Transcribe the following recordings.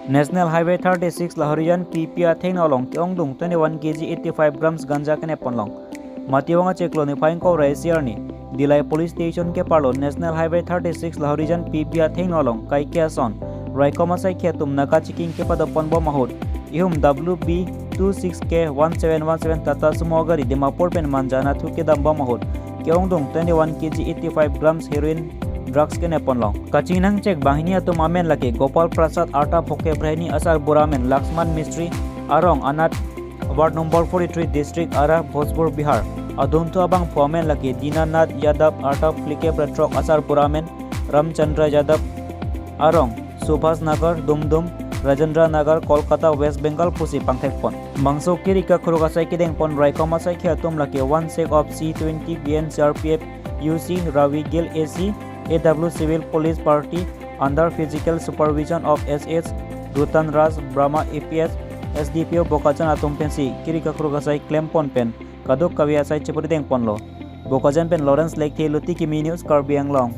National Highway 36 Lahorian PPA Technolong Kyong Dung 21 kg 85 grams ganja kene ponlong Matiwanga cheklo ni phain ko raisier ni Dilai Police Station ke parlo National Highway 36 Lahorian PPA Technolong kai keson Raikoma sai khetum naka chiking ke padopon bo mahut ihum WB 26K 1717 Tata Sumo gari Dimapur pen manjana thu ke damba mahut Kyong Dung 21 kg 85 grams heroin drugs के नेपनलों कचिंगनंग check बाहिनी तो मामेन लगे गोपाल प्रसाद आटा फोके ब्रहनी असर बुरामेन लक्ष्मण मिस्त्री आरोंग अनाथ ward number 43 district आरा Bhojpur Bihar अधुंतु अबंग foemen लगे दीनानाथ यादव आटा फ्लिके ब्रट्रोक असर बुरामेन रामचंद्र यादव आरोंग सुभाष नगर दुमदुम राजेंद्र नगर कोलकाता वेस्ट बंगाल पुसी पंगथेकपन मंगसो किरिका खुरुगासाई किदेंग पन रायकोमा साई खेतुम लगे 1 sec of C20 BN CRPF UC Ravi Gill AC AW Civil Police Party under physical supervision of SS Rutan Raj Brahma APS SDPO Bokajan Atom Pensi Kirika Krugasai Claim Ponpen Kaduk Kaviasai Chipurdeng Ponlo Bokajan Pen Lawrence Lake Luti Kimi News Karbi Anglong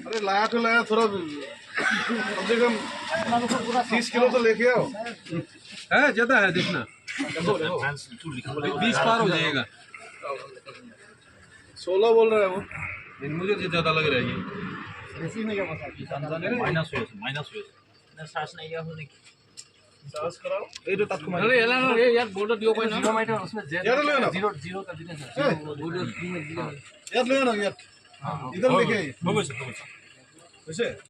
अरे लाया तो लाया थोड़ा कम से कम 30 kilo तो लेके आओ है ज्यादा है देखना 20 पार हो जाएगा 16 बोल रहा है वो मुझे तो ज्यादा लग रहा है ये माइनस ना सास नहीं या होने की सास कराओ ये तो तक अरे ये यार बोर्ड दियो कोई ना यार ले ना जीरो का दिने सर बोर्ड में यार ले ना यार इधर लेके बगो से वैसे